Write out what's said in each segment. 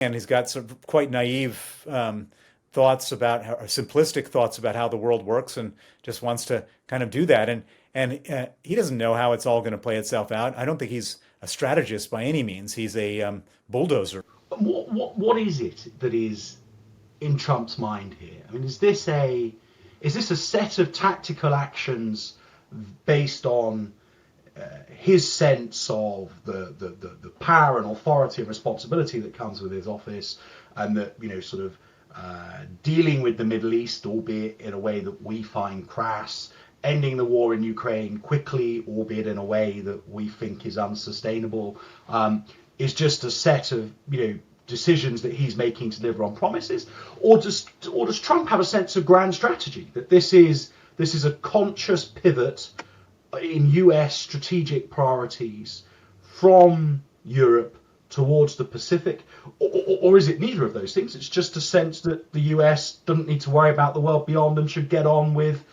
And he's got some quite naive thoughts about how, or simplistic thoughts about how the world works, and just wants to kind of do that. And he doesn't know how it's all going to play itself out. I don't think he's a strategist by any means. He's a bulldozer. What is it that is in Trump's mind here? I mean, is this a set of tactical actions based on his sense of the power and authority and responsibility that comes with his office, and that, sort of dealing with the Middle East, albeit in a way that we find crass, ending the war in Ukraine quickly, albeit in a way that we think is unsustainable, is just a set of decisions that he's making to deliver on promises, or does Trump have a sense of grand strategy, that this is a conscious pivot in US strategic priorities from Europe towards the Pacific, or is it neither of those things? It's just a sense that the US doesn't need to worry about the world beyond and should get on with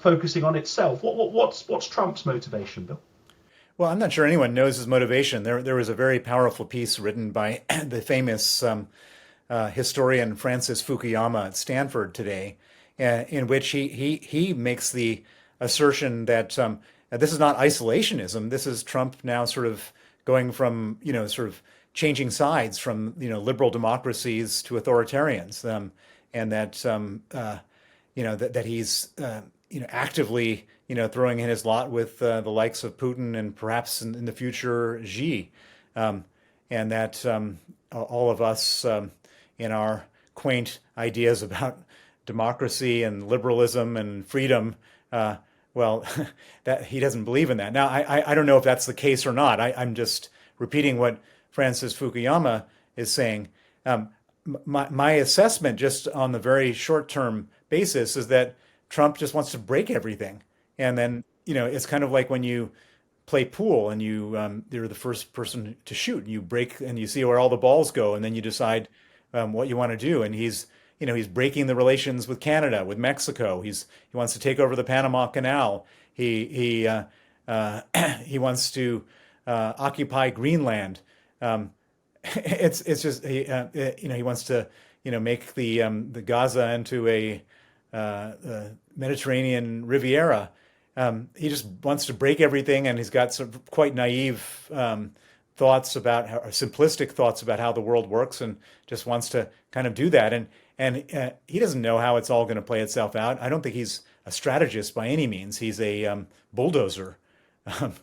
focusing on itself. What's Trump's motivation, Bill? Well, I'm not sure anyone knows his motivation. There was a very powerful piece written by the famous historian Francis Fukuyama at Stanford today, in which he makes the assertion that this is not isolationism. This is Trump now sort of going from, sort of changing sides from, liberal democracies to authoritarians, and that that he's actively throwing in his lot with the likes of Putin and perhaps in the future Xi, and that all of us in our quaint ideas about democracy and liberalism and freedom, well, that he doesn't believe in that. Now, I don't know if that's the case or not. I'm just repeating what Francis Fukuyama is saying. My assessment, just on the very short term basis, is that Trump just wants to break everything. And then, it's kind of like when you play pool and you're the first person to shoot, and you break and you see where all the balls go, and then you decide what you want to do. And he's breaking the relations with Canada, with Mexico. He wants to take over the Panama Canal. He wants to occupy Greenland. It's just he wants to make the Gaza into a Mediterranean Riviera. He just wants to break everything, and he's got some quite naive thoughts about how, or simplistic thoughts about how the world works, and just wants to kind of do that. And he doesn't know how it's all going to play itself out. I don't think he's a strategist by any means. He's a bulldozer. Um,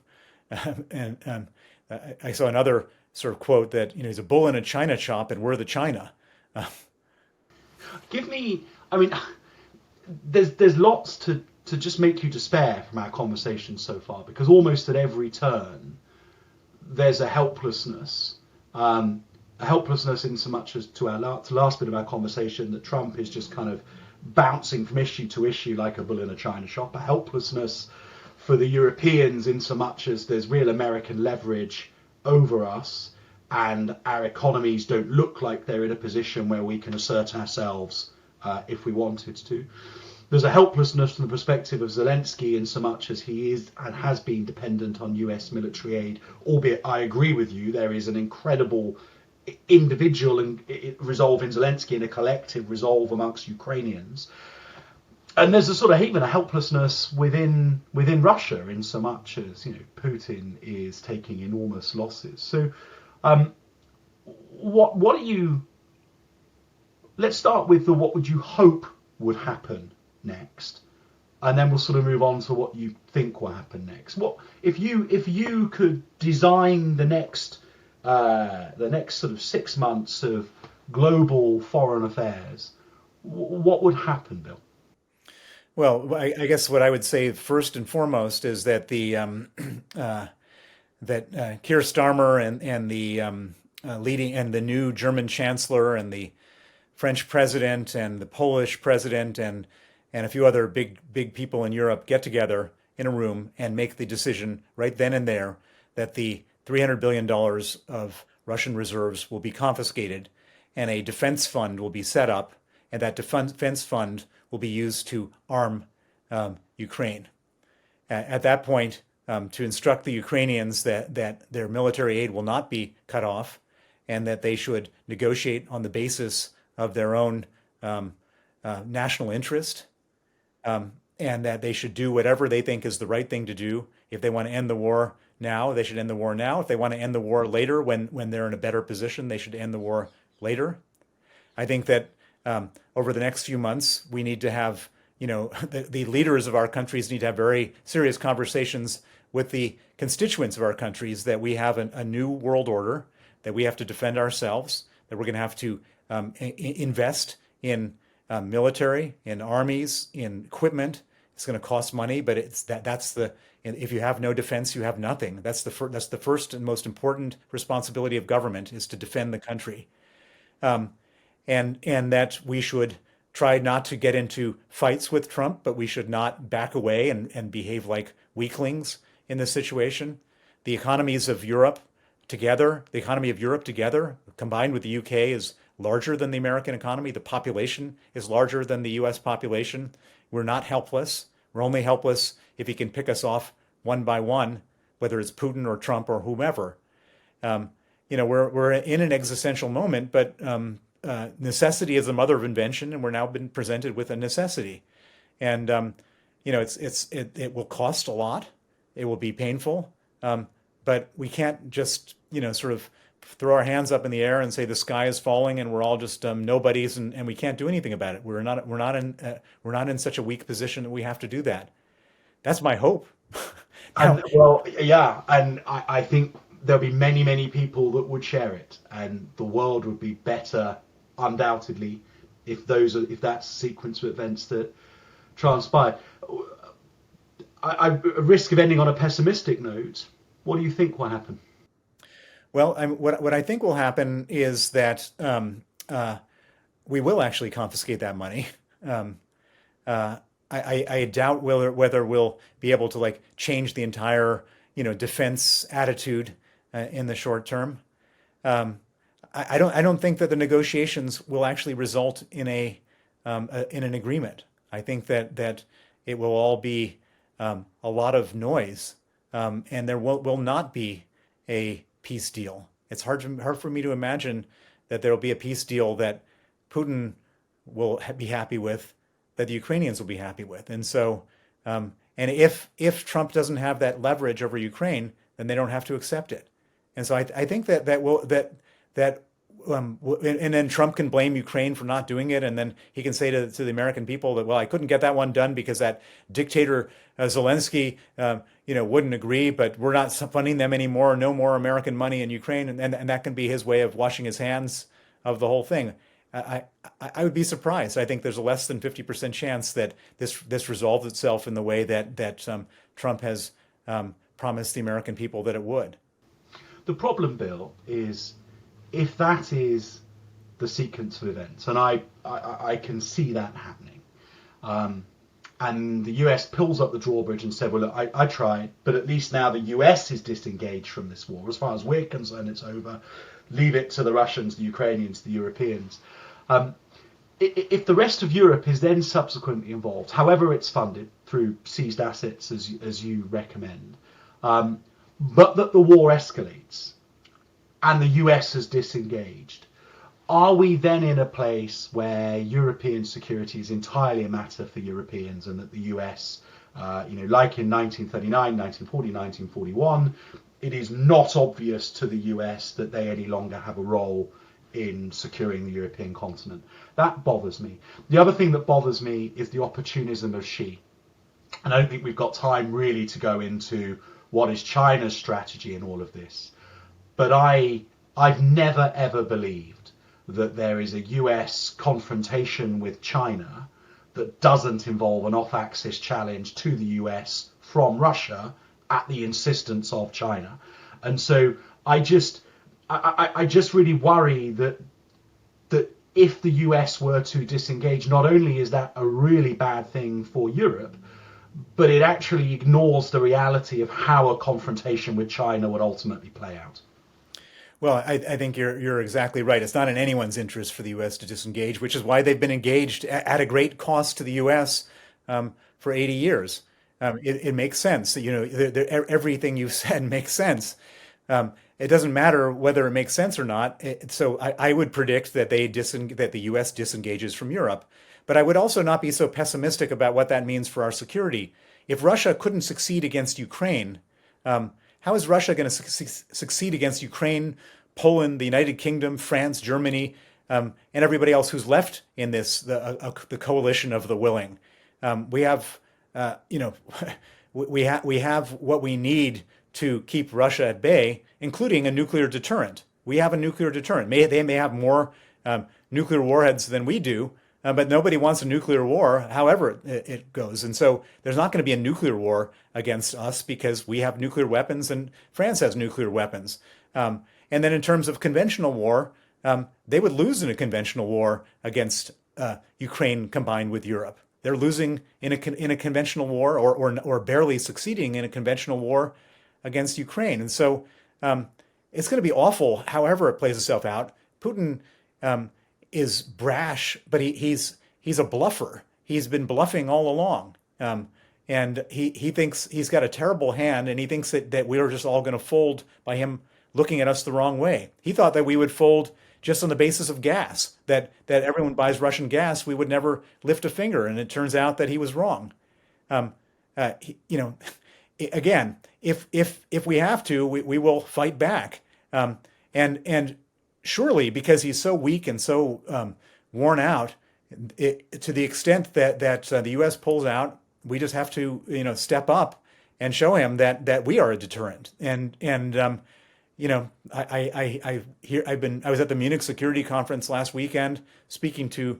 and I saw another sort of quote that he's a bull in a china shop, and we're the china. Uh, Give me, I mean, there's lots to just make you despair from our conversation so far, because almost at every turn there's a helplessness in so much as to to last bit of our conversation, that Trump is just kind of bouncing from issue to issue like a bull in a china shop, a helplessness for the Europeans in so much as there's real American leverage over us, and our economies don't look like they're in a position where we can assert ourselves if we wanted to. There's a helplessness from the perspective of Zelensky in so much as he is and has been dependent on US military aid, albeit I agree with you, there is an incredible individual and resolve in Zelensky and a collective resolve amongst Ukrainians. And there's a sort of even a helplessness within Russia in so much as Putin is taking enormous losses. So what are you? Let's start with what would you hope would happen next, and then we'll sort of move on to what you think will happen next. What if you could design the next sort of 6 months of global foreign affairs? What would happen, Bill? well, I guess what I would say first and foremost is that the that Keir Starmer and the leading and the new German chancellor and the French president and the Polish president and a few other big people in Europe get together in a room and make the decision right then and there that the $300 billion of Russian reserves will be confiscated, and a defense fund will be set up, and that defense fund will be used to arm Ukraine. At that point, to instruct the Ukrainians that their military aid will not be cut off, and that they should negotiate on the basis of their own national interest, and that they should do whatever they think is the right thing to do. If they want to end the war now, they should end the war now. If they want to end the war later, when they're in a better position, they should end the war later. I think that over the next few months, we need to have, the leaders of our countries need to have very serious conversations with the constituents of our countries that we have a new world order, that we have to defend ourselves, that we're going to have to invest in military, in armies, in equipment. It's going to cost money, but that's the if you have no defense, you have nothing. That's the first and most important responsibility of government is to defend the country. And that we should try not to get into fights with Trump, but we should not back away and behave like weaklings in this situation. The economy of Europe together, combined with the UK, is larger than the American economy. The population is larger than the US population. We're not helpless. We're only helpless if he can pick us off one by one, whether it's Putin or Trump or whomever. We're in an existential moment, but necessity is the mother of invention, and we're now been presented with a necessity. And it will cost a lot. It will be painful, but we can't just sort of throw our hands up in the air and say the sky is falling and we're all just nobodies and we can't do anything about it. We're not in such a weak position that we have to do that. That's my hope. Now, And well, yeah, and I think there'll be many, many people that would share it, and the world would be better, undoubtedly, if that's a sequence of events that transpire. I risk of ending on a pessimistic note. What do you think will happen? well, what I think will happen is that we will actually confiscate that money. Um, I doubt whether we'll be able to like change the entire defense attitude in the short term. Um, I don't think that the negotiations will actually result in an agreement. I think that it will all be a lot of noise, and there will not be a peace deal. It's hard for me to imagine that there will be a peace deal that Putin will be happy with, that the Ukrainians will be happy with. And so, and if Trump doesn't have that leverage over Ukraine, then they don't have to accept it. And so I think and then Trump can blame Ukraine for not doing it, and then he can say to the American people that, well, I couldn't get that one done because that dictator Zelensky, wouldn't agree, but we're not funding them anymore. No more American money in Ukraine, and that can be his way of washing his hands of the whole thing. I would be surprised. I think there's a less than 50% chance that this resolves itself in the way that Trump has promised the American people that it would. The problem, Bill, is if that is the sequence of events, and I can see that happening, and the US pulls up the drawbridge and said, well, look, I tried, but at least now the US is disengaged from this war. As far as we're concerned, it's over. Leave it to the Russians, the Ukrainians, the Europeans. If the rest of Europe is then subsequently involved, however it's funded, through seized assets, as you recommend, but that the war escalates and the US has disengaged, are we then in a place where European security is entirely a matter for Europeans, and that the US, like in 1939, 1940, 1941, it is not obvious to the US that they any longer have a role in securing the European continent? That bothers me. The other thing that bothers me is the opportunism of Xi. And I don't think we've got time really to go into what is China's strategy in all of this. But I've never ever believed that there is a US confrontation with China that doesn't involve an off-axis challenge to the US from Russia at the insistence of China. And so I just really worry that if the US were to disengage, not only is that a really bad thing for Europe, but it actually ignores the reality of how a confrontation with China would ultimately play out. Well, I think you're exactly right. It's not in anyone's interest for the U.S. to disengage, which is why they've been engaged at a great cost to the U.S. For 80 years. It makes sense. Everything you've said makes sense. it doesn't matter whether it makes sense or not. So I would predict that that the U.S. disengages from Europe. But I would also not be so pessimistic about what that means for our security. If Russia couldn't succeed against Ukraine, how is Russia going to succeed against Ukraine, Poland, the United Kingdom, France, Germany, and everybody else who's left in the coalition of the willing? We have, you know, we have what we need to keep Russia at bay, including a nuclear deterrent. We have a nuclear deterrent. They may have more nuclear warheads than we do, but nobody wants a nuclear war, however it goes. And so there's not going to be a nuclear war against us because we have nuclear weapons and France has nuclear weapons. And then in terms of conventional war, they would lose in a conventional war against Ukraine combined with Europe. They're losing in a conventional war, or barely succeeding in a conventional war against Ukraine. And so it's going to be awful however it plays itself out. Putin is brash, but he's a bluffer. He's been bluffing all along. And he thinks he's got a terrible hand, and he thinks that we're just all going to fold by him looking at us the wrong way. He thought that we would fold just on the basis of gas, that everyone buys Russian gas, we would never lift a finger. And it turns out that he was wrong. You know, again, if we have to, we will fight back. And surely because he's so weak and so worn out, to the extent that the U.S. pulls out, we just have to step up and show him that we are a deterrent. And you know, I was at the Munich Security Conference last weekend speaking to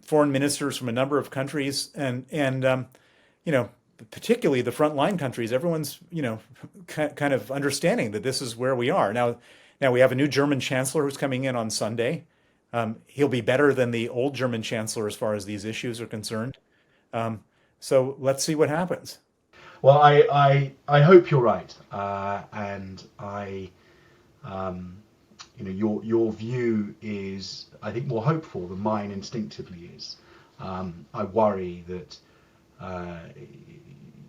foreign ministers from a number of countries, and you know, particularly the frontline countries. Everyone's kind of understanding that this is where we are now. Now we have a new German chancellor who's coming in on Sunday. He'll be better than the old German chancellor as far as these issues are concerned. So let's see what happens. Well, I hope you're right, and your view is, I think, more hopeful than mine instinctively is. I worry that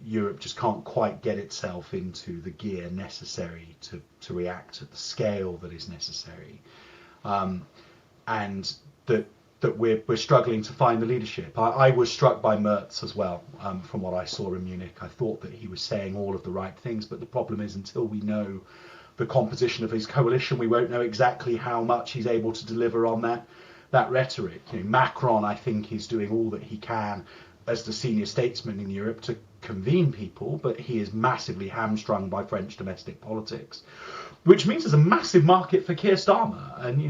Europe just can't quite get itself into the gear necessary to react at the scale that is necessary, and that we're struggling to find the leadership. I was struck by Merz as well, from what I saw in Munich. I thought that he was saying all of the right things, but the problem is until we know the composition of his coalition, we won't know exactly how much he's able to deliver on that rhetoric. Macron, I think, is doing all that he can as the senior statesman in Europe to convene people, but he is massively hamstrung by French domestic politics, which means there's a massive market for Keir Starmer. And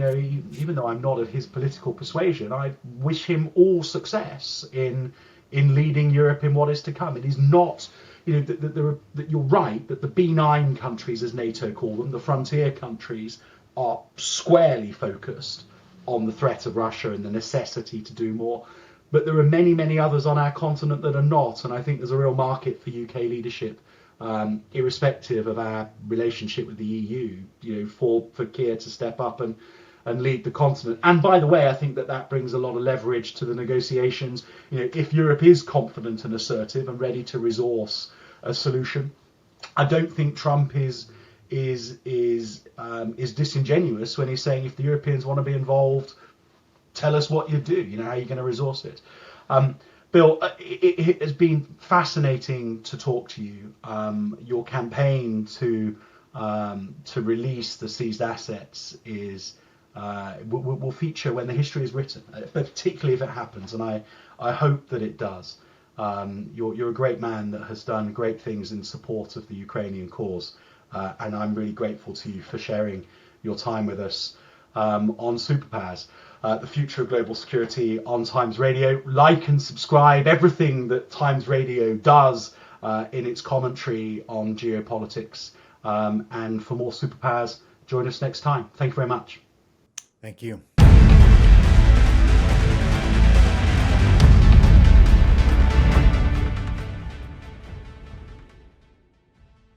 even though I'm not of his political persuasion, I wish him all success in leading Europe in what is to come. It is not, that you're right that the B9 countries, as NATO call them, the frontier countries, are squarely focused on the threat of Russia and the necessity to do more. But there are many, many others on our continent that are not, and I think there's a real market for UK leadership, irrespective of our relationship with the EU, for Keir to step up and lead the continent. And by the way, I think that brings a lot of leverage to the negotiations. If Europe is confident and assertive and ready to resource a solution, I don't think Trump is disingenuous when he's saying if the Europeans want to be involved, tell us what you do. How you're going to resource it. Bill, it has been fascinating to talk to you. Your campaign to release the seized assets will feature when the history is written, particularly if it happens, and I hope that it does. You're a great man that has done great things in support of the Ukrainian cause, and I'm really grateful to you for sharing your time with us on Superpowers. The future of global security on Times Radio. Like and subscribe everything that Times Radio does in its commentary on geopolitics. And for more Superpowers, join us next time. Thank you very much. Thank you.